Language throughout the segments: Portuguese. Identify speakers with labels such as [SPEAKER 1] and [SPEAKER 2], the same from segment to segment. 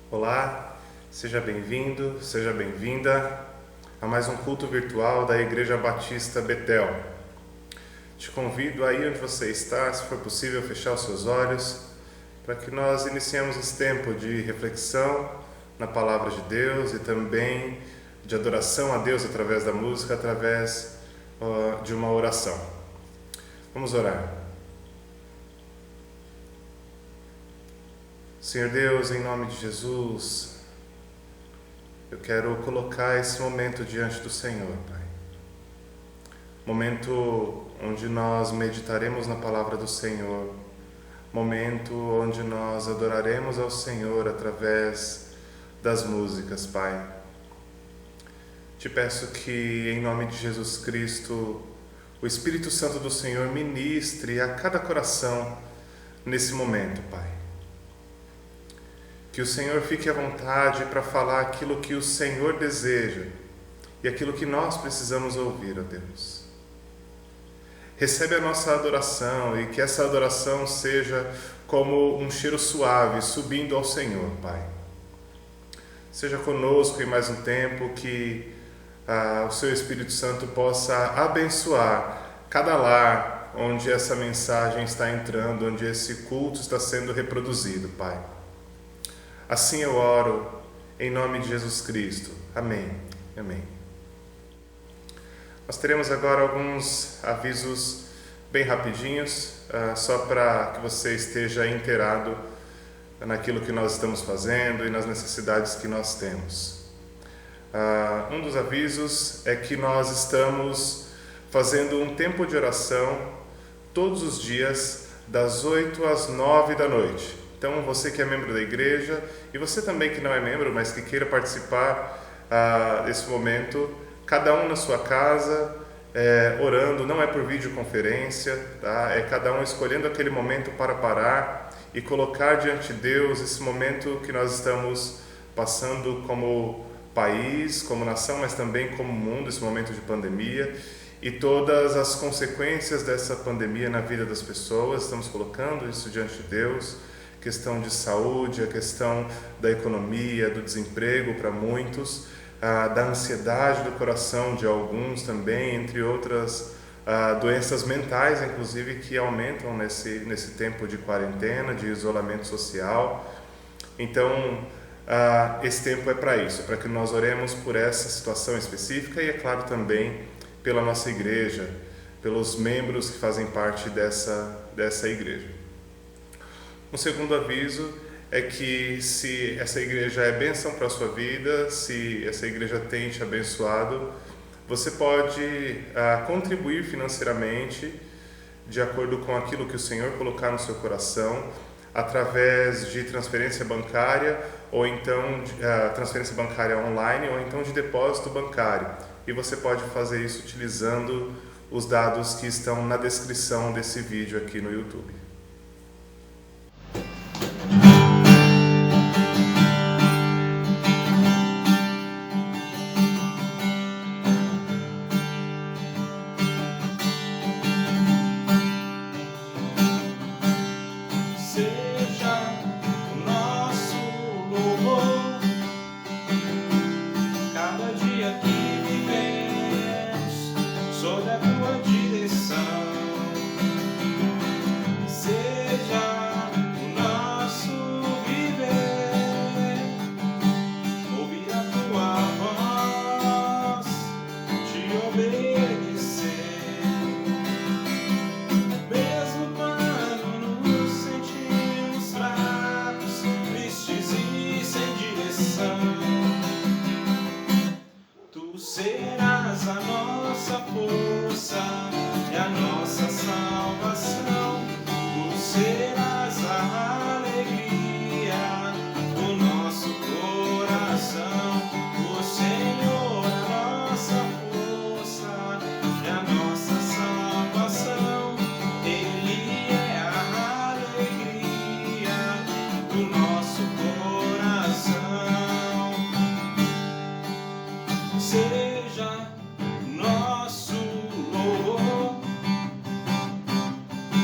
[SPEAKER 1] Olá, seja bem-vindo, seja bem-vinda a mais um culto virtual da Igreja Batista Betel. Te convido aí onde você está, se for possível, fechar os seus olhos, para que nós iniciemos esse tempo de reflexão na Palavra de Deus e também de adoração a Deus através da música, através de uma oração. Vamos orar. Senhor Deus, em nome de Jesus, eu quero colocar esse momento diante do Senhor, Pai. Momento onde nós meditaremos na palavra do Senhor. Momento onde nós adoraremos ao Senhor através das músicas, Pai. Te peço que, em nome de Jesus Cristo, o Espírito Santo do Senhor ministre a cada coração nesse momento, Pai. Que o Senhor fique à vontade para falar aquilo que o Senhor deseja e aquilo que nós precisamos ouvir, ó Deus. Recebe a nossa adoração e que essa adoração seja como um cheiro suave subindo ao Senhor, Pai. Seja conosco em mais um tempo, que o Seu Espírito Santo possa abençoar cada lar onde essa mensagem está entrando, onde esse culto está sendo reproduzido, Pai. Assim eu oro, em nome de Jesus Cristo. Amém. Amém. Nós teremos agora alguns avisos bem rapidinhos, só para que você esteja inteirado naquilo que nós estamos fazendo e nas necessidades que nós temos. Um dos avisos é que nós estamos fazendo um tempo de oração todos os dias, das 8 às 9 da noite. Então, você que é membro da igreja e você também que não é membro, mas que queira participar desse momento, cada um na sua casa, orando, não é por videoconferência, tá? É cada um escolhendo aquele momento para parar e colocar diante de Deus esse momento que nós estamos passando como país, como nação, mas também como mundo, esse momento de pandemia e todas as consequências dessa pandemia na vida das pessoas. Estamos colocando isso diante de Deus. Questão de saúde, a questão da economia, do desemprego para muitos, da ansiedade do coração de alguns também, entre outras doenças mentais, inclusive, que aumentam nesse tempo de quarentena, de isolamento social. Então, esse tempo é para isso, para que nós oremos por essa situação específica e, é claro, também pela nossa igreja, pelos membros que fazem parte dessa igreja. Um segundo aviso é que, se essa igreja é bênção para a sua vida, se essa igreja tem te abençoado, você pode contribuir financeiramente de acordo com aquilo que o Senhor colocar no seu coração, através de transferência bancária, ou então transferência bancária online, ou então de depósito bancário. E você pode fazer isso utilizando os dados que estão na descrição desse vídeo aqui no YouTube.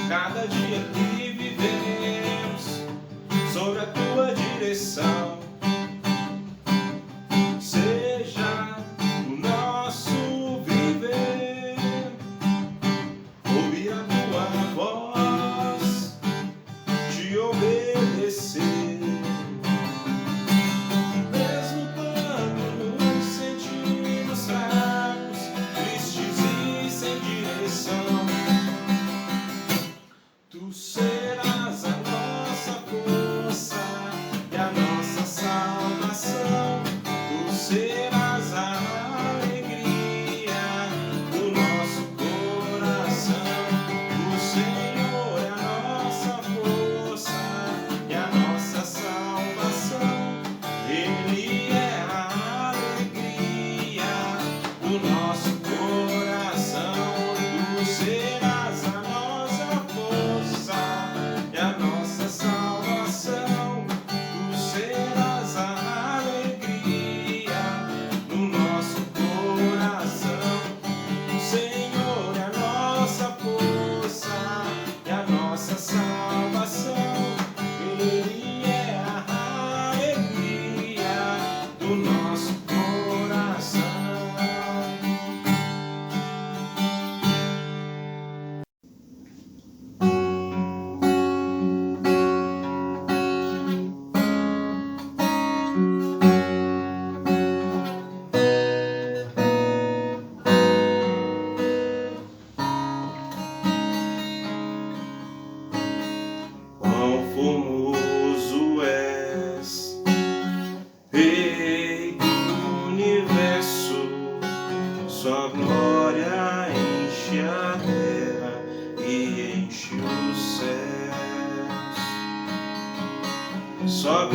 [SPEAKER 2] Cada dia que vivemos, sobre a tua direção.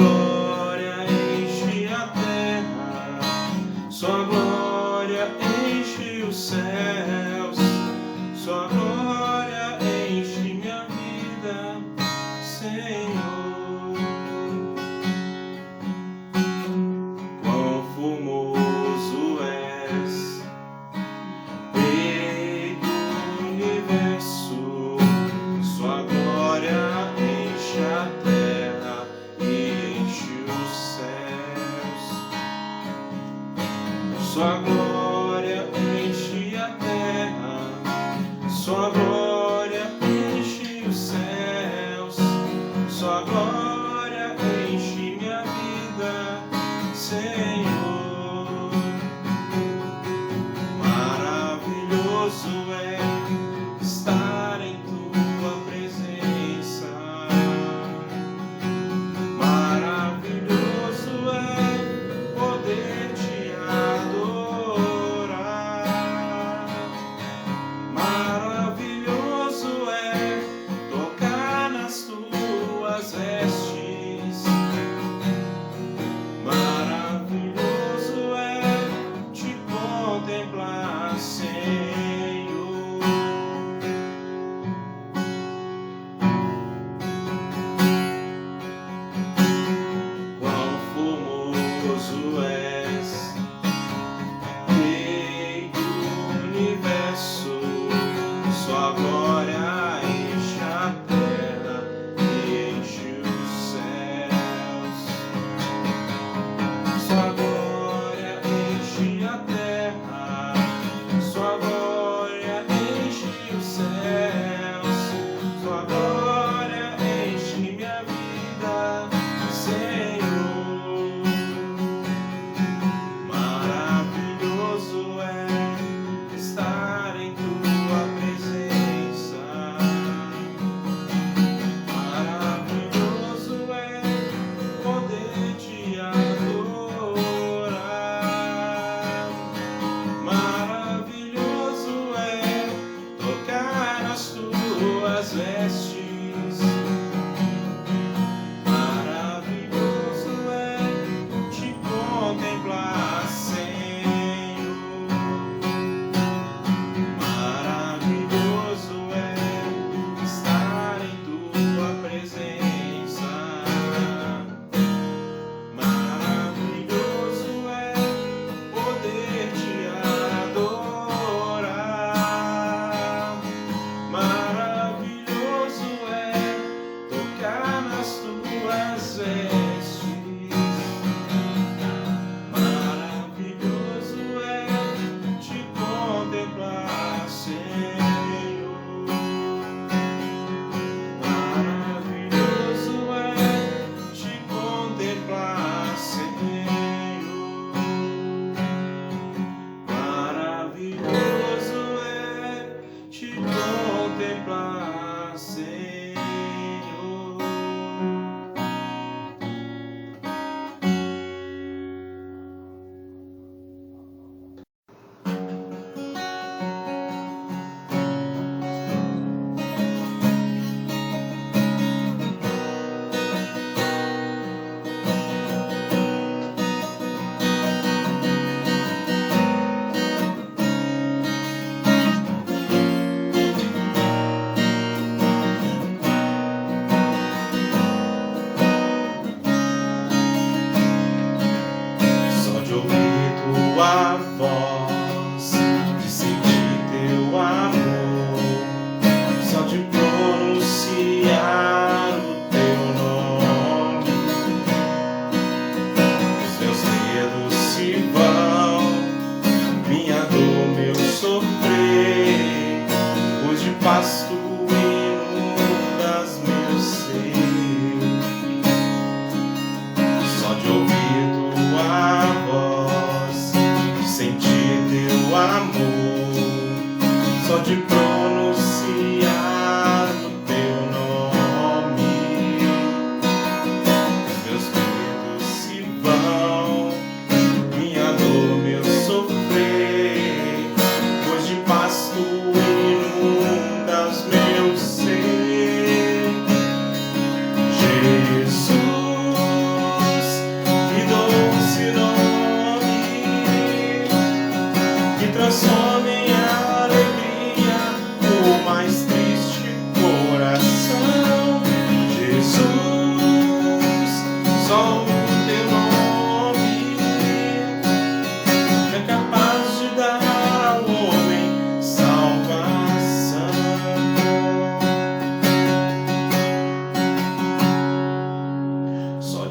[SPEAKER 2] glória enche a terra, sua glória enche os céus, sua glória enche minha vida, Senhor. Quão formoso és, Rei do universo, sua glória enche a terra e enche os céus, sua glória enche a terra, sua glória enche os céus, sua glória enche minha vida, Senhor. Maravilhoso é estar em tua presença, maravilhoso é poder te adorar.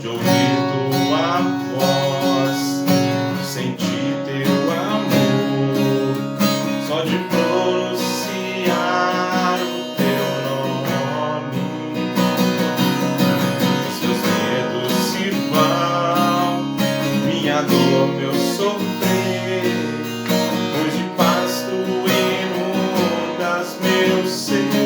[SPEAKER 2] de ouvir tua voz, sentir teu amor, só de pronunciar o teu nome. Os meus medos se vão, minha dor, meu sofrer, pois de paz tu inundas meu ser.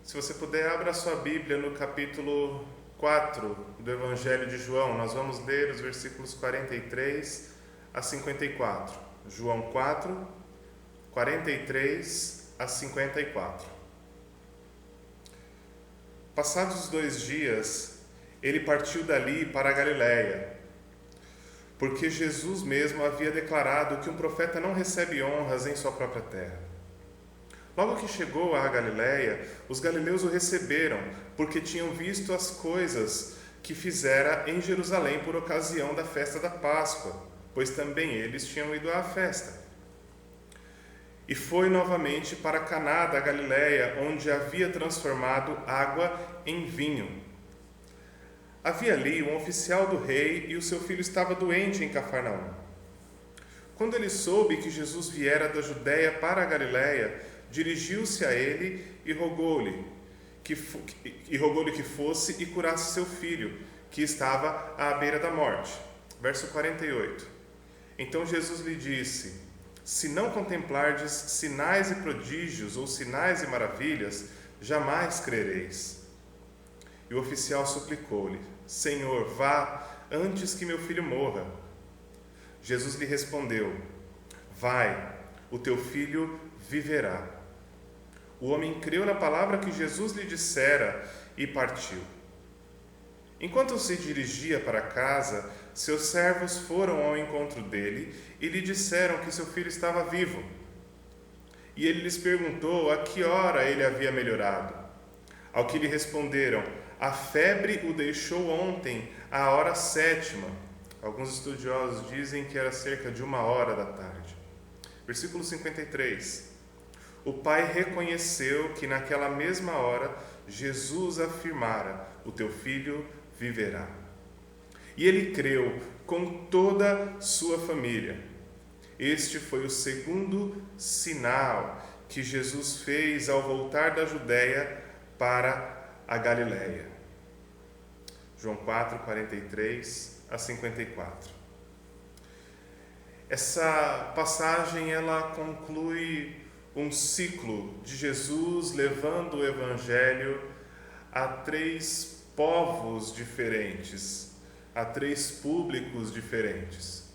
[SPEAKER 1] Se você puder, abra sua Bíblia no capítulo 4 do Evangelho de João. Nós vamos ler os versículos 43 a 54. João 4, 43 a 54. Passados os 2 dias, ele partiu dali para a Galiléia, porque Jesus mesmo havia declarado que um profeta não recebe honras em sua própria terra. Logo que chegou à Galiléia, os galileus o receberam, porque tinham visto as coisas que fizera em Jerusalém por ocasião da festa da Páscoa, pois também eles tinham ido à festa. E foi novamente para Caná da Galiléia, onde havia transformado água em vinho. Havia ali um oficial do rei e o seu filho estava doente em Cafarnaum. Quando ele soube que Jesus viera da Judéia para a Galiléia, dirigiu-se a ele e rogou-lhe que fosse e curasse seu filho, que estava à beira da morte. Verso 48. Então Jesus lhe disse: se não contemplardes sinais e prodígios ou sinais e maravilhas, jamais crereis. E o oficial suplicou-lhe: Senhor, vá antes que meu filho morra. Jesus lhe respondeu: vai, o teu filho viverá. O homem creu na palavra que Jesus lhe dissera e partiu. Enquanto se dirigia para casa, seus servos foram ao encontro dele e lhe disseram que seu filho estava vivo. E ele lhes perguntou a que hora ele havia melhorado. Ao que lhe responderam: a febre o deixou ontem, à hora 7. Alguns estudiosos dizem que era cerca de 1h da tarde. Versículo 53. O pai reconheceu que naquela mesma hora Jesus afirmara: o teu filho viverá. E ele creu com toda sua família. Este foi o segundo sinal que Jesus fez ao voltar da Judéia para a Galiléia. João 4, 43 a 54. Essa passagem ela conclui um ciclo de Jesus levando o Evangelho a 3 povos diferentes, a 3 públicos diferentes.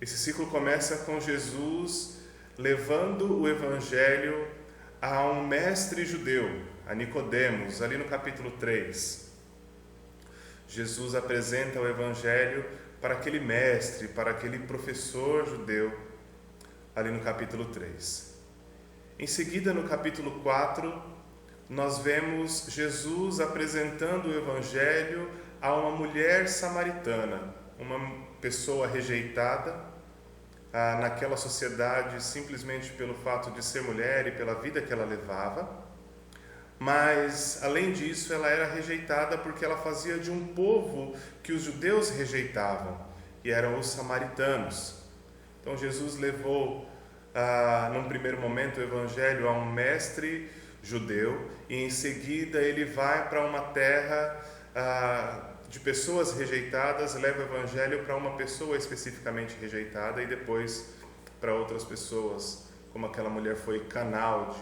[SPEAKER 1] Esse ciclo começa com Jesus levando o Evangelho a um mestre judeu, a Nicodemos, ali no capítulo 3. Jesus apresenta o Evangelho para aquele mestre, para aquele professor judeu, ali no capítulo 3. Em seguida, no capítulo 4, nós vemos Jesus apresentando o Evangelho a uma mulher samaritana, uma pessoa rejeitada naquela sociedade simplesmente pelo fato de ser mulher e pela vida que ela levava, mas além disso ela era rejeitada porque ela fazia de um povo que os judeus rejeitavam, e eram os samaritanos. Então Jesus levou, num primeiro momento, o evangelho a um mestre judeu, e em seguida ele vai para uma terra de pessoas rejeitadas, leva o evangelho para uma pessoa especificamente rejeitada e depois para outras pessoas, como aquela mulher foi canal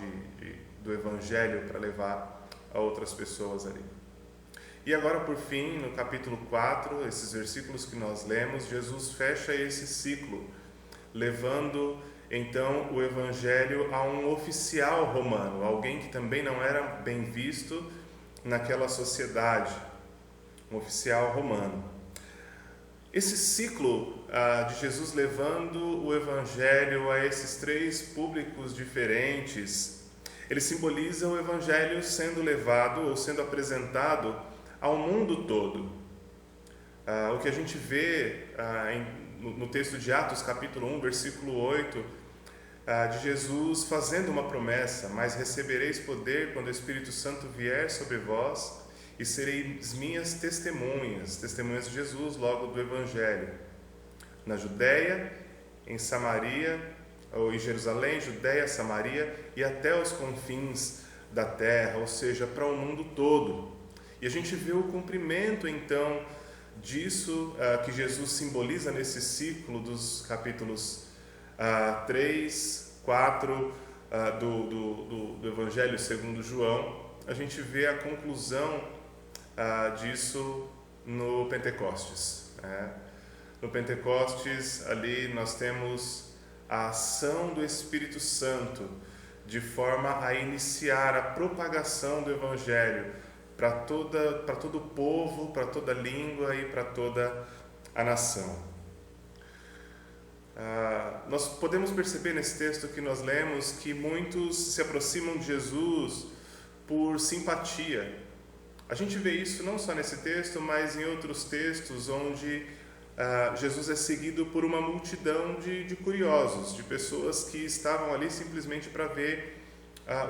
[SPEAKER 1] do evangelho para levar a outras pessoas ali. E agora, por fim, no capítulo 4, esses versículos que nós lemos, Jesus fecha esse ciclo, levando então o evangelho a um oficial romano, alguém que também não era bem visto naquela sociedade, um oficial romano. Esse ciclo de Jesus levando o evangelho a esses três públicos diferentes, ele simboliza o evangelho sendo levado ou sendo apresentado ao mundo todo. O que a gente vê no texto de Atos, capítulo 1, versículo 8, de Jesus fazendo uma promessa: mas recebereis poder quando o Espírito Santo vier sobre vós, e sereis minhas testemunhas de Jesus, logo do Evangelho, na Judéia, em Samaria, ou em Jerusalém, Judéia, Samaria e até os confins da terra, ou seja, para o mundo todo. E a gente vê o cumprimento então disso que Jesus simboliza nesse ciclo dos capítulos 3, 4 do Evangelho segundo João. A gente vê a conclusão disso no Pentecostes. No Pentecostes, ali nós temos a ação do Espírito Santo de forma a iniciar a propagação do Evangelho para todo o povo, para toda a língua e para toda a nação. Nós podemos perceber nesse texto que nós lemos que muitos se aproximam de Jesus por simpatia. A gente vê isso não só nesse texto, mas em outros textos onde Jesus é seguido por uma multidão de curiosos, de pessoas que estavam ali simplesmente para ver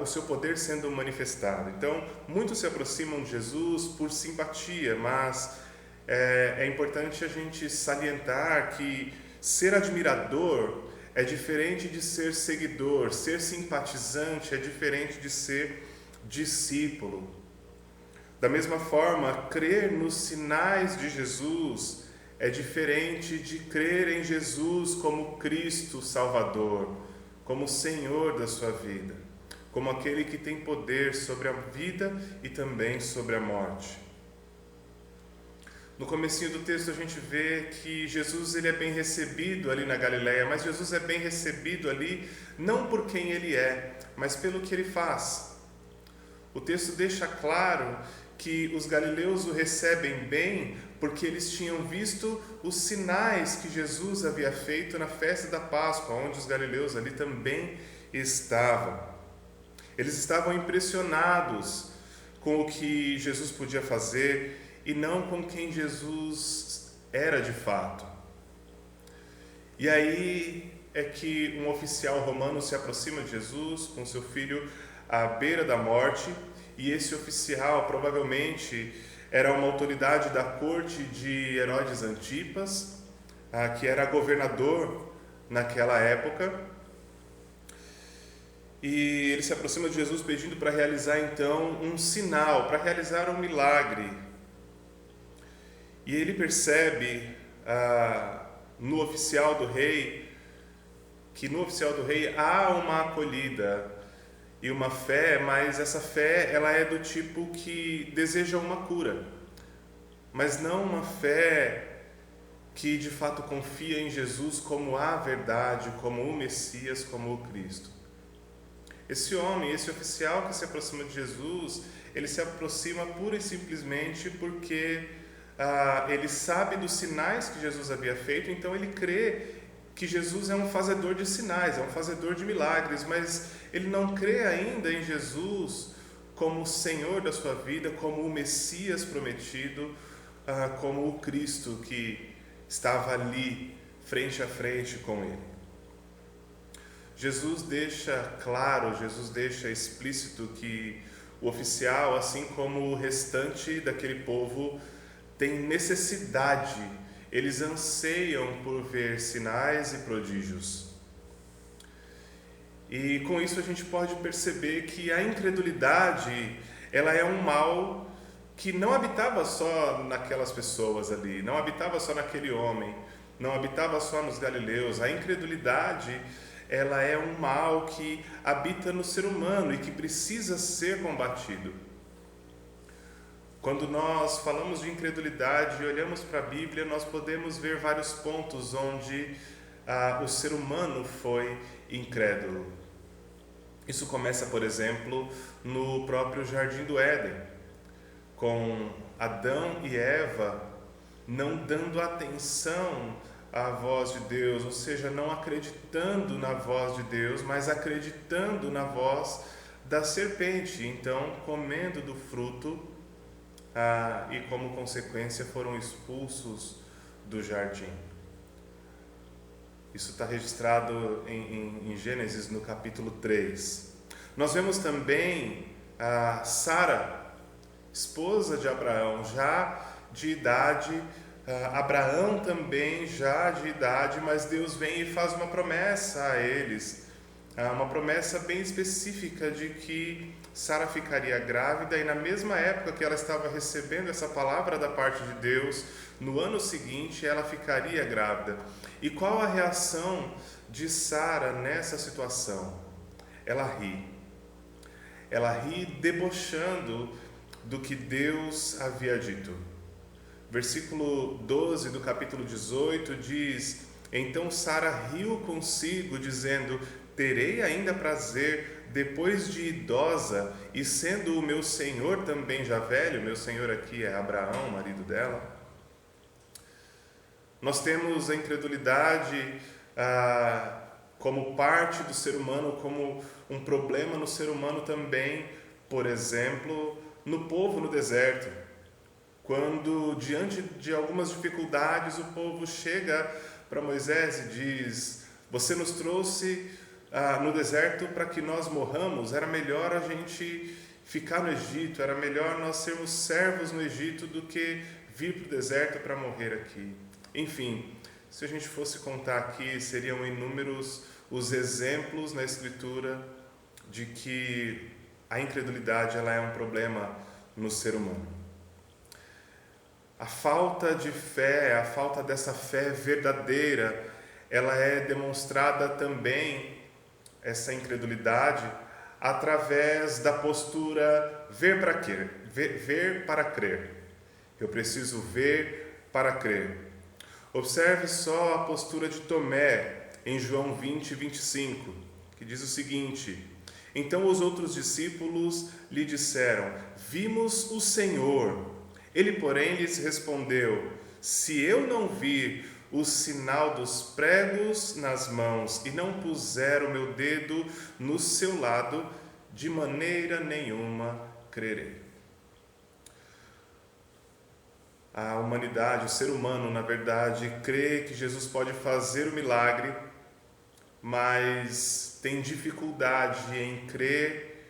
[SPEAKER 1] o seu poder sendo manifestado. Então, muitos se aproximam de Jesus por simpatia, mas é importante a gente salientar que ser admirador é diferente de ser seguidor, ser simpatizante é diferente de ser discípulo. Da mesma forma, crer nos sinais de Jesus é diferente de crer em Jesus como Cristo Salvador, como Senhor da sua vida, como aquele que tem poder sobre a vida e também sobre a morte. No comecinho do texto a gente vê que Jesus ele é bem recebido ali na Galileia, mas Jesus é bem recebido ali não por quem ele é, mas pelo que ele faz. O texto deixa claro que os galileus o recebem bem porque eles tinham visto os sinais que Jesus havia feito na festa da Páscoa, onde os galileus ali também estavam. Eles estavam impressionados com o que Jesus podia fazer e não com quem Jesus era de fato. E aí é que um oficial romano se aproxima de Jesus com seu filho à beira da morte, e esse oficial provavelmente era uma autoridade da corte de Herodes Antipas, que era governador naquela época. E ele se aproxima de Jesus pedindo para realizar então um sinal, para realizar um milagre. E ele percebe no oficial do rei que no oficial do rei há uma acolhida e uma fé, mas essa fé ela é do tipo que deseja uma cura, mas não uma fé que de fato confia em Jesus como a verdade, como o Messias, como o Cristo. Esse homem, esse oficial que se aproxima de Jesus, ele se aproxima pura e simplesmente porque ele sabe dos sinais que Jesus havia feito, então ele crê que Jesus é um fazedor de sinais, é um fazedor de milagres, mas ele não crê ainda em Jesus como o Senhor da sua vida, como o Messias prometido, como o Cristo que estava ali, frente a frente com ele. Jesus deixa claro, Jesus deixa explícito que o oficial, assim como o restante daquele povo, tem necessidade, eles anseiam por ver sinais e prodígios. E com isso a gente pode perceber que a incredulidade, ela é um mal que não habitava só naquelas pessoas ali, não habitava só naquele homem, não habitava só nos galileus. A incredulidade, ela é um mal que habita no ser humano e que precisa ser combatido. Quando nós falamos de incredulidade e olhamos para a Bíblia, nós podemos ver vários pontos onde o ser humano foi incrédulo. Isso começa, por exemplo, no próprio Jardim do Éden, com Adão e Eva não dando atenção à voz de Deus, ou seja, não acreditando na voz de Deus, mas acreditando na voz da serpente, então comendo do fruto e como consequência foram expulsos do jardim. Isso está registrado em Gênesis, no capítulo 3. Nós vemos também Sara, esposa de Abraão, já de idade, Abraão também já de idade, mas Deus vem e faz uma promessa a eles, uma promessa bem específica de que Sara ficaria grávida, e na mesma época que ela estava recebendo essa palavra da parte de Deus, no ano seguinte ela ficaria grávida. E qual a reação de Sara nessa situação? Ela ri. Ela ri debochando do que Deus havia dito. Versículo 12 do capítulo 18 diz: então Sara riu consigo, dizendo: terei ainda prazer depois de idosa, e sendo o meu senhor também já velho. Meu senhor aqui é Abraão, marido dela. Nós temos a incredulidade como parte do ser humano, como um problema no ser humano também, por exemplo, no povo no deserto. Quando, diante de algumas dificuldades, o povo chega para Moisés e diz: você nos trouxe no deserto para que nós morramos, era melhor a gente ficar no Egito, era melhor nós sermos servos no Egito do que vir para o deserto para morrer aqui. Enfim, se a gente fosse contar aqui, seriam inúmeros os exemplos na Escritura de que a incredulidade ela é um problema no ser humano. A falta de fé, a falta dessa fé verdadeira, ela é demonstrada também, essa incredulidade, através da postura ver para crer. Eu preciso ver para crer. Observe só a postura de Tomé em João 20, 25, que diz o seguinte: então os outros discípulos lhe disseram: vimos o Senhor. Ele, porém, lhes respondeu: se eu não vir o sinal dos pregos nas mãos e não puser o meu dedo no seu lado, de maneira nenhuma crerei. A humanidade, o ser humano, na verdade, crê que Jesus pode fazer o milagre, mas tem dificuldade em crer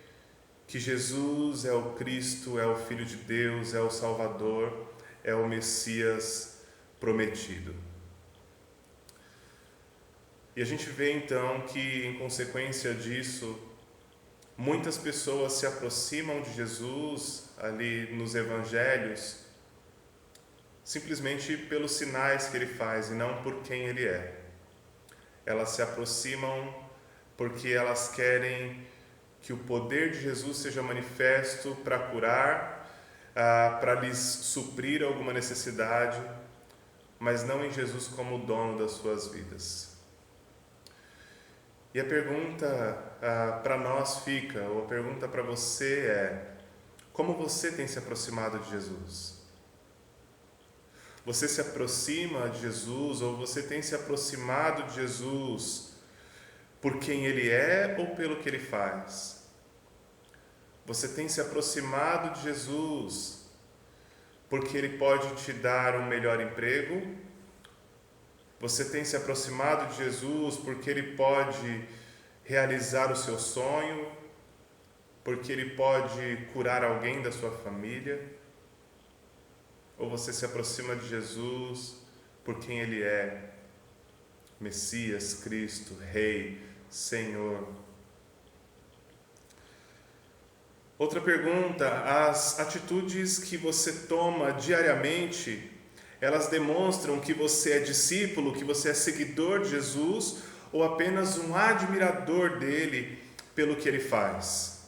[SPEAKER 1] que Jesus é o Cristo, é o Filho de Deus, é o Salvador, é o Messias prometido. E a gente vê então que, em consequência disso, muitas pessoas se aproximam de Jesus ali nos evangelhos simplesmente pelos sinais que ele faz e não por quem ele é. Elas se aproximam porque elas querem que o poder de Jesus seja manifesto para curar, para lhes suprir alguma necessidade, mas não em Jesus como o dono das suas vidas. E a pergunta para nós fica, ou a pergunta para você é: como você tem se aproximado de Jesus? Você se aproxima de Jesus, ou você tem se aproximado de Jesus por quem Ele é ou pelo que Ele faz? Você tem se aproximado de Jesus porque Ele pode te dar um melhor emprego? Você tem se aproximado de Jesus porque Ele pode realizar o seu sonho? porque Ele pode curar alguém da sua família, ou você se aproxima de Jesus por quem Ele é, Messias, Cristo, Rei, Senhor. Outra pergunta: as atitudes que você toma diariamente, elas demonstram que você é discípulo, que você é seguidor de Jesus, ou apenas um admirador dele pelo que ele faz?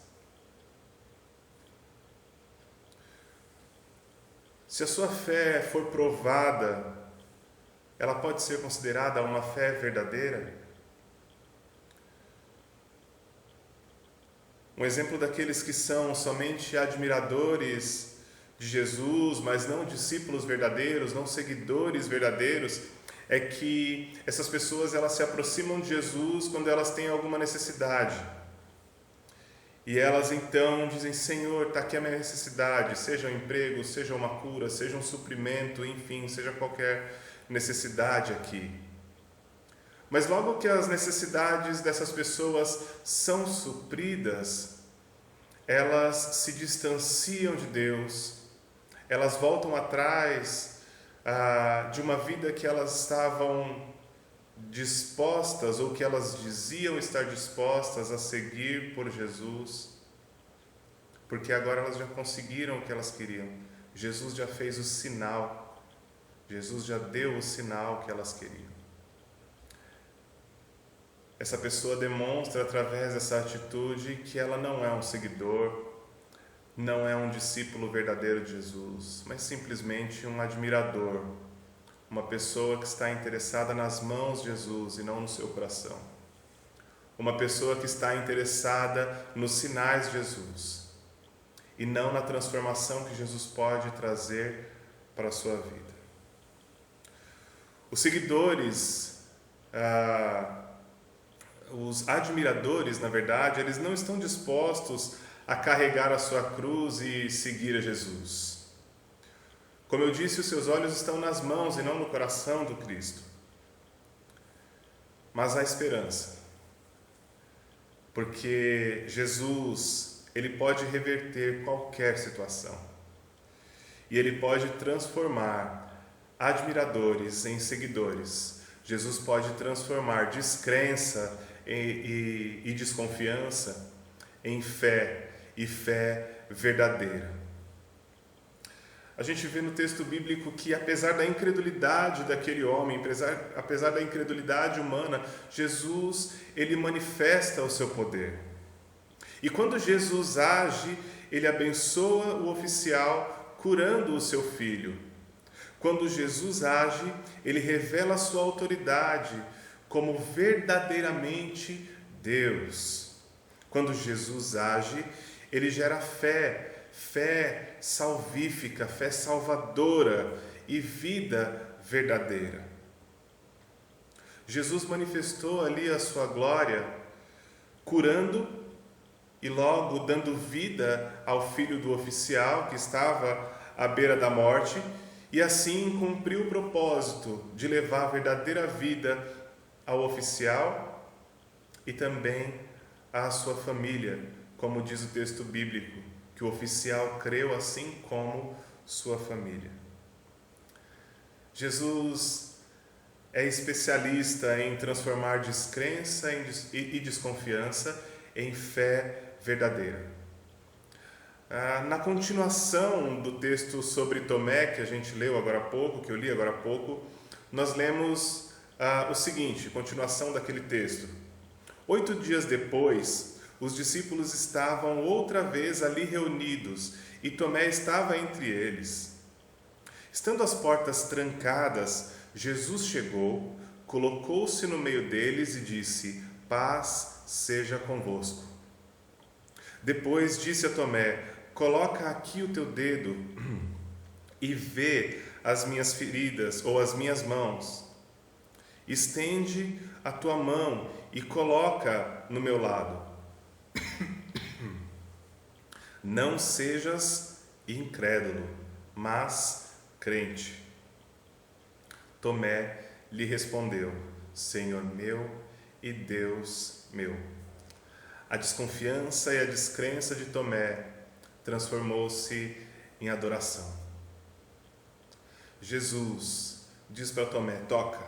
[SPEAKER 1] Se a sua fé for provada, ela pode ser considerada uma fé verdadeira? Um exemplo daqueles que são somente admiradores de Jesus, mas não discípulos verdadeiros, não seguidores verdadeiros, é que essas pessoas elas se aproximam de Jesus quando elas têm alguma necessidade. E elas então dizem: Senhor, está aqui a minha necessidade, seja um emprego, seja uma cura, seja um suprimento, enfim, seja qualquer necessidade aqui. Mas logo que as necessidades dessas pessoas são supridas, elas se distanciam de Deus, elas voltam atrás de uma vida que elas estavam dispostas, ou que elas diziam estar dispostas a seguir por Jesus, porque agora elas já conseguiram o que elas queriam. Jesus já fez o sinal, Jesus já deu o sinal que elas queriam. Essa pessoa demonstra através dessa atitude que ela não é um seguidor, não é um discípulo verdadeiro de Jesus, mas simplesmente um admirador, uma pessoa que está interessada nas mãos de Jesus e não no seu coração, uma pessoa que está interessada nos sinais de Jesus e não na transformação que Jesus pode trazer para a sua vida. Os seguidores, os admiradores, na verdade, eles não estão dispostos a carregar a sua cruz e seguir a Jesus. Como eu disse, os seus olhos estão nas mãos e não no coração do Cristo. Mas há esperança, porque Jesus, Ele pode reverter qualquer situação. E Ele pode transformar admiradores em seguidores. Jesus pode transformar descrença e desconfiança em fé, e fé verdadeira. A gente vê no texto bíblico que, apesar da incredulidade daquele homem, apesar da incredulidade humana, Jesus, ele manifesta o seu poder. E quando Jesus age, ele abençoa o oficial, curando o seu filho. Quando Jesus age, ele revela a sua autoridade como verdadeiramente Deus. Quando Jesus age, ele gera fé salvífica, fé salvadora e vida verdadeira. Jesus manifestou ali a sua glória, curando e logo dando vida ao filho do oficial que estava à beira da morte, e assim cumpriu o propósito de levar a verdadeira vida ao oficial e também à sua família, como diz o texto bíblico, que o oficial creu assim como sua família. Jesus é especialista em transformar descrença e desconfiança em fé verdadeira. Na continuação do texto sobre Tomé, que a gente leu agora há pouco, que eu li agora há pouco, nós lemos o seguinte, continuação daquele texto. 8 dias depois, os discípulos estavam outra vez ali reunidos, e Tomé estava entre eles. Estando as portas trancadas, Jesus chegou, colocou-se no meio deles e disse: paz seja convosco. Depois disse a Tomé: coloca aqui o teu dedo e vê as minhas feridas ou as minhas mãos. Estende a tua mão e coloca no meu lado. Não sejas incrédulo, mas crente. Tomé lhe respondeu: Senhor meu e Deus meu. A desconfiança e a descrença de Tomé transformou-se em adoração. Jesus diz para Tomé: toca.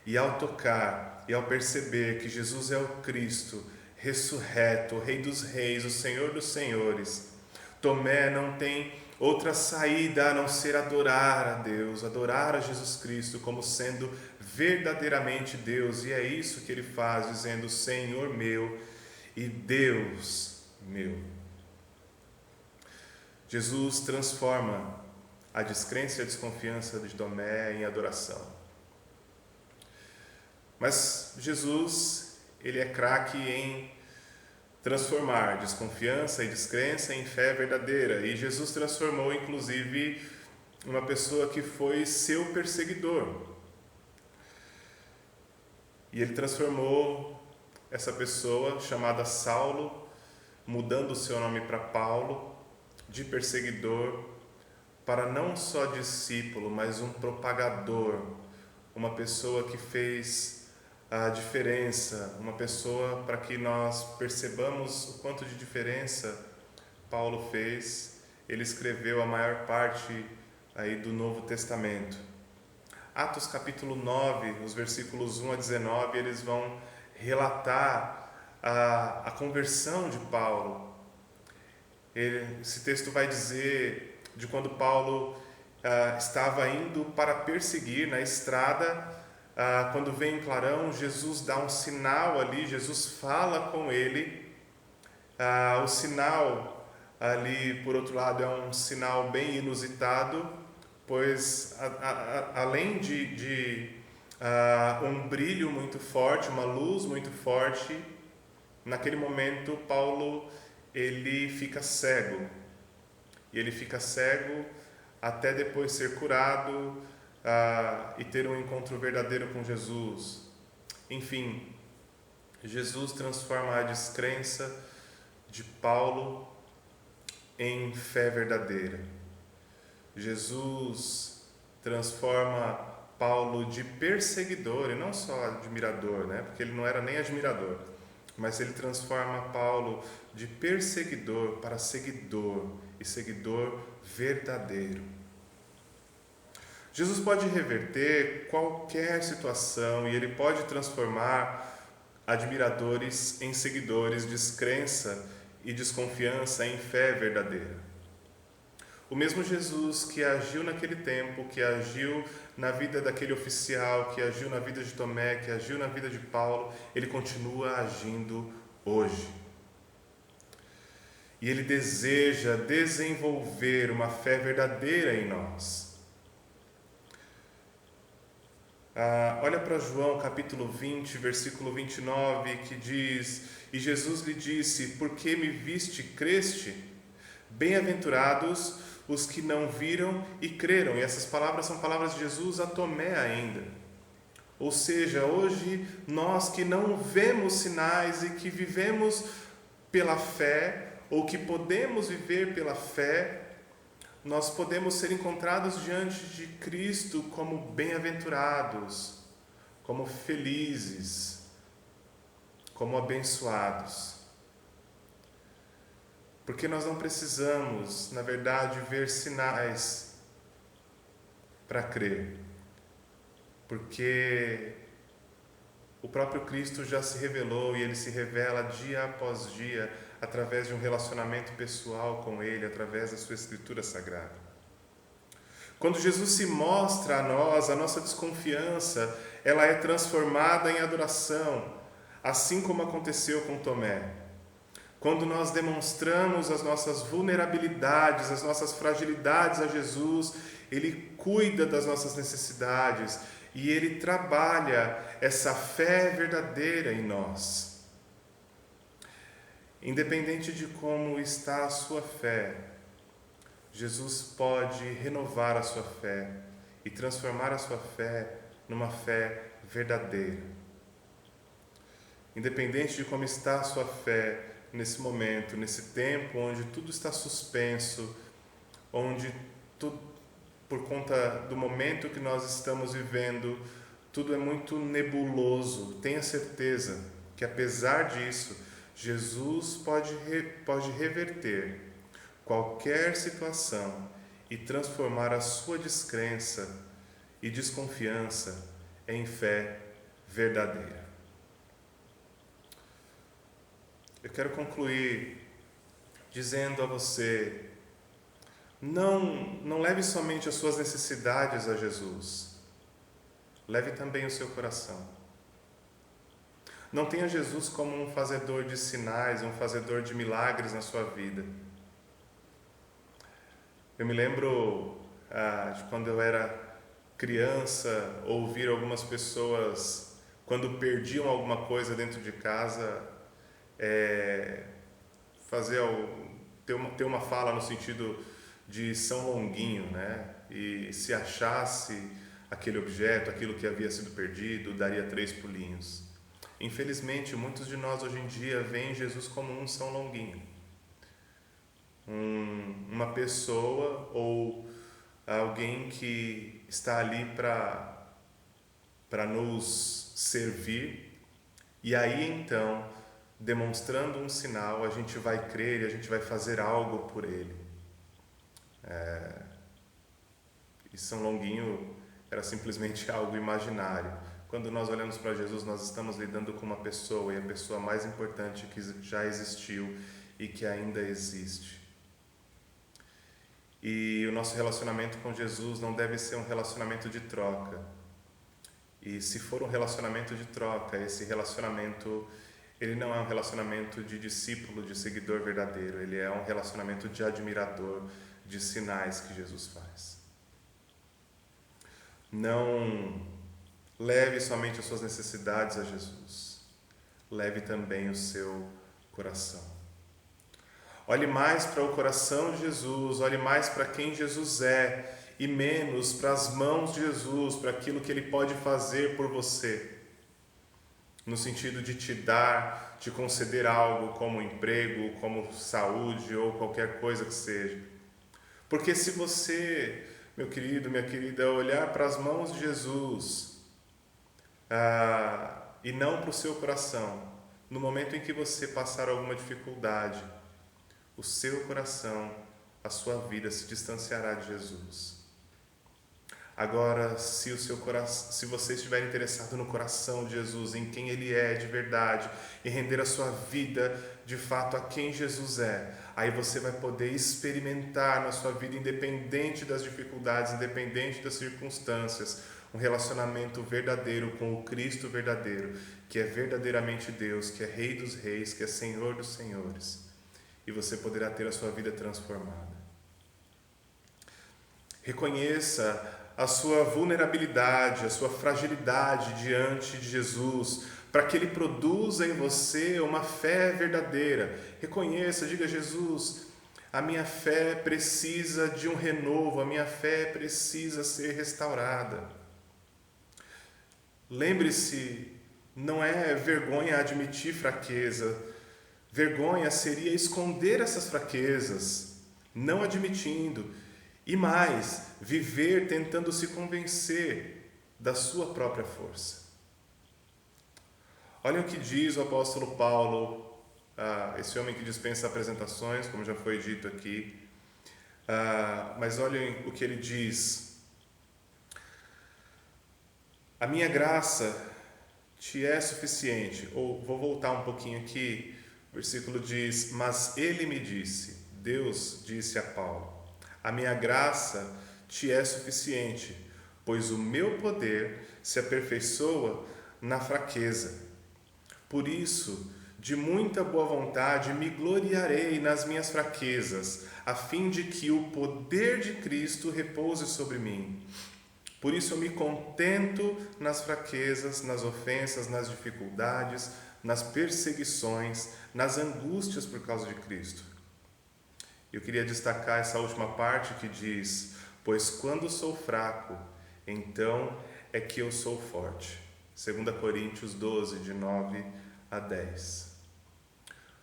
[SPEAKER 1] E ao tocar e ao perceber que Jesus é o Cristo ressurreto, o Rei dos Reis, o Senhor dos Senhores, Tomé não tem outra saída a não ser adorar a Deus, adorar a Jesus Cristo como sendo verdadeiramente Deus. E é isso que ele faz, dizendo: Senhor meu e Deus meu. Jesus transforma a descrença e a desconfiança de Tomé em adoração. Mas Jesus, ele é craque em transformar desconfiança e descrença em fé verdadeira. E Jesus transformou, inclusive, uma pessoa que foi seu perseguidor. E ele transformou essa pessoa, chamada Saulo, mudando o seu nome para Paulo, de perseguidor, para não só discípulo, mas um propagador, uma pessoa que fez a diferença, uma pessoa para que nós percebamos o quanto de diferença Paulo fez. Ele escreveu a maior parte aí do Novo Testamento. Atos capítulo 9, os versículos 1 a 19, eles vão relatar a conversão de Paulo. Esse texto vai dizer de quando Paulo estava indo para perseguir na estrada. Quando vem um clarão, Jesus dá um sinal ali, Jesus fala com ele. O sinal ali, por outro lado, é um sinal bem inusitado, pois além de um brilho muito forte, uma luz muito forte, naquele momento Paulo ele fica cego. E ele fica cego até depois ser curado e ter um encontro verdadeiro com Jesus. Enfim, Jesus transforma a descrença de Paulo em fé verdadeira. Jesus transforma Paulo de perseguidor, e não só admirador, né? Porque ele não era nem admirador, mas ele transforma Paulo de perseguidor para seguidor, e seguidor verdadeiro. Jesus pode reverter qualquer situação e ele pode transformar admiradores em seguidores, descrença e desconfiança em fé verdadeira. O mesmo Jesus que agiu naquele tempo, que agiu na vida daquele oficial, que agiu na vida de Tomé, que agiu na vida de Paulo, ele continua agindo hoje. E ele deseja desenvolver uma fé verdadeira em nós. Olha para João capítulo 20, versículo 29, que diz: E Jesus lhe disse: Por que me viste, creste? Bem-aventurados os que não viram e creram. E essas palavras são palavras de Jesus a Tomé ainda. Ou seja, hoje nós que não vemos sinais e que vivemos pela fé, ou que podemos viver pela fé, nós podemos ser encontrados diante de Cristo como bem-aventurados, como felizes, como abençoados. Porque nós não precisamos, na verdade, ver sinais para crer. Porque o próprio Cristo já se revelou e Ele se revela dia após dia através de um relacionamento pessoal com Ele, através da sua Escritura Sagrada. Quando Jesus se mostra a nós, a nossa desconfiança, ela é transformada em adoração, assim como aconteceu com Tomé. Quando nós demonstramos as nossas vulnerabilidades, as nossas fragilidades a Jesus, Ele cuida das nossas necessidades e Ele trabalha essa fé verdadeira em nós. Independente de como está a sua fé, Jesus pode renovar a sua fé e transformar a sua fé numa fé verdadeira. Independente de como está a sua fé nesse momento, nesse tempo onde tudo está suspenso, onde tudo, por conta do momento que nós estamos vivendo, tudo é muito nebuloso, tenha certeza que apesar disso, Jesus pode reverter qualquer situação e transformar a sua descrença e desconfiança em fé verdadeira. Eu quero concluir dizendo a você: não leve somente as suas necessidades a Jesus, leve também o seu coração. Não tenha Jesus como um fazedor de sinais, um fazedor de milagres na sua vida. Eu me lembro de quando eu era criança, ouvir algumas pessoas, quando perdiam alguma coisa dentro de casa, ter uma fala no sentido de São Longuinho, né? E se achasse aquele objeto, aquilo que havia sido perdido, daria 3 pulinhos. Infelizmente, muitos de nós hoje em dia veem Jesus como um São Longuinho, uma pessoa ou alguém que está ali para nos servir, e aí então, demonstrando um sinal, a gente vai crer e a gente vai fazer algo por ele. E São Longuinho era simplesmente algo imaginário. Quando nós olhamos para Jesus, nós estamos lidando com uma pessoa, e a pessoa mais importante que já existiu e que ainda existe. E o nosso relacionamento com Jesus não deve ser um relacionamento de troca. E se for um relacionamento de troca, esse relacionamento, ele não é um relacionamento de discípulo, de seguidor verdadeiro. Ele é um relacionamento de admirador de sinais que Jesus faz. Não leve somente as suas necessidades a Jesus. Leve também o seu coração. Olhe mais para o coração de Jesus, olhe mais para quem Jesus é e menos para as mãos de Jesus, para aquilo que Ele pode fazer por você. No sentido de te dar, te conceder algo como emprego, como saúde ou qualquer coisa que seja. Porque se você, meu querido, minha querida, olhar para as mãos de Jesus e não para o seu coração, no momento em que você passar alguma dificuldade, o seu coração, a sua vida se distanciará de Jesus. Agora, se você estiver interessado no coração de Jesus, em quem Ele é de verdade, e render a sua vida de fato a quem Jesus é, aí você vai poder experimentar na sua vida, independente das dificuldades, independente das circunstâncias, um relacionamento verdadeiro com o Cristo verdadeiro, que é verdadeiramente Deus, que é Rei dos Reis, que é Senhor dos Senhores, e você poderá ter a sua vida transformada. Reconheça a sua vulnerabilidade, a sua fragilidade diante de Jesus, para que Ele produza em você uma fé verdadeira. Reconheça, diga: Jesus, a minha fé precisa de um renovo, a minha fé precisa ser restaurada. Lembre-se, não é vergonha admitir fraqueza. Vergonha seria esconder essas fraquezas, não admitindo. E mais, viver tentando se convencer da sua própria força. Olha o que diz o apóstolo Paulo, esse homem que dispensa apresentações, como já foi dito aqui. Mas olhem o que ele diz: a minha graça te é suficiente. Ou vou voltar um pouquinho aqui, o versículo diz: mas ele me disse, Deus disse a Paulo, a minha graça te é suficiente, pois o meu poder se aperfeiçoa na fraqueza. Por isso, de muita boa vontade, me gloriarei nas minhas fraquezas, a fim de que o poder de Cristo repouse sobre mim. Por isso eu me contento nas fraquezas, nas ofensas, nas dificuldades, nas perseguições, nas angústias por causa de Cristo. Eu queria destacar essa última parte que diz: pois quando sou fraco, então é que eu sou forte. 2 Coríntios 12, de 9 a 10.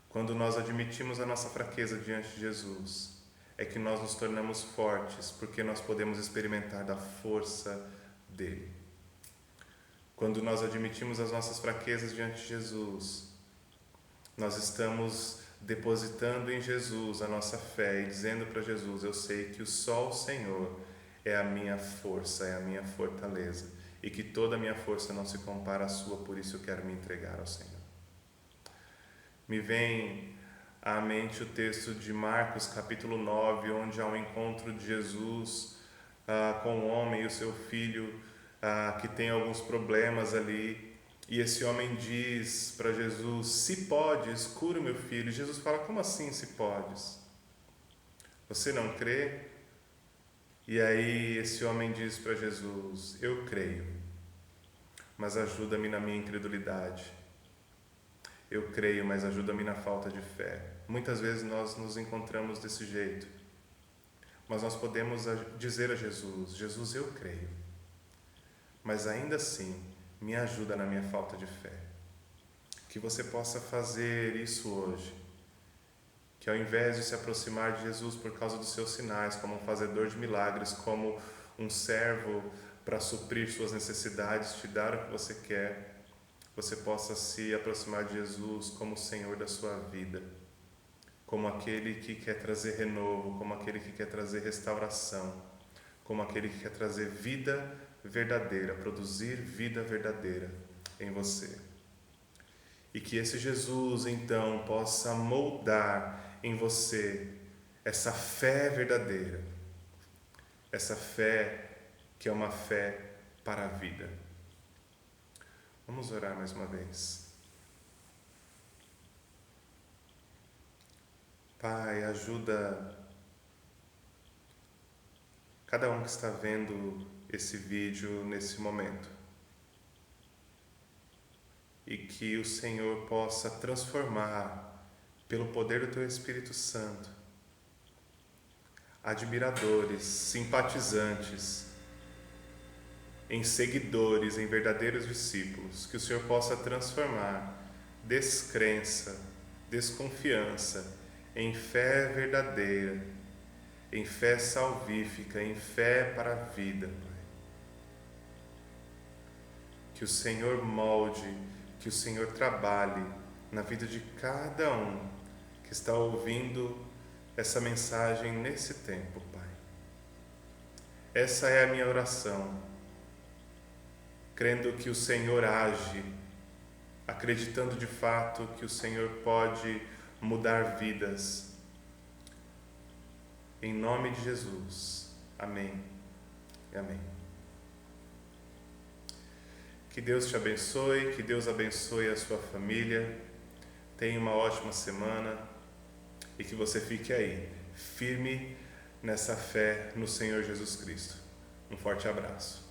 [SPEAKER 1] Quando nós admitimos a nossa fraqueza diante de Jesus, é que nós nos tornamos fortes, porque nós podemos experimentar da força dele. Quando nós admitimos as nossas fraquezas diante de Jesus, Nós estamos depositando em Jesus a nossa fé e dizendo para Jesus: eu sei que só o Senhor é a minha força, é a minha fortaleza, e que toda a minha força não se compara à sua, por isso eu quero me entregar ao Senhor. Me vem à mente o texto de Marcos capítulo 9, onde há um encontro de Jesus com um homem e o seu filho que tem alguns problemas ali, e esse homem diz para Jesus: se podes, cura o meu filho. E Jesus fala: como assim se podes? Você não crê? E aí esse homem diz para Jesus: eu creio, mas ajuda-me na minha incredulidade. Eu creio, mas ajuda-me na falta de fé. Muitas vezes nós nos encontramos desse jeito, mas nós podemos dizer a Jesus: Jesus, eu creio, mas ainda assim me ajuda na minha falta de fé. Que você possa fazer isso hoje, que ao invés de se aproximar de Jesus por causa dos seus sinais, como um fazedor de milagres, como um servo para suprir suas necessidades, te dar o que você quer, você possa se aproximar de Jesus como o Senhor da sua vida, como aquele que quer trazer renovo, como aquele que quer trazer restauração, como aquele que quer trazer vida verdadeira, produzir vida verdadeira em você. E que esse Jesus, então, possa moldar em você essa fé verdadeira, essa fé que é uma fé para a vida. Vamos orar mais uma vez. Pai, ajuda cada um que está vendo esse vídeo nesse momento, e que o Senhor possa transformar, pelo poder do Teu Espírito Santo, admiradores, simpatizantes, em seguidores, em verdadeiros discípulos, que o Senhor possa transformar descrença, desconfiança, em fé verdadeira, em fé salvífica, em fé para a vida, Pai. Que o Senhor molde, que o Senhor trabalhe na vida de cada um que está ouvindo essa mensagem nesse tempo, Pai. Essa é a minha oração, crendo que o Senhor age, acreditando de fato que o Senhor pode mudar vidas. Em nome de Jesus. Amém e amém. Que Deus te abençoe, que Deus abençoe a sua família. Tenha uma ótima semana e que você fique aí, firme nessa fé no Senhor Jesus Cristo. Um forte abraço.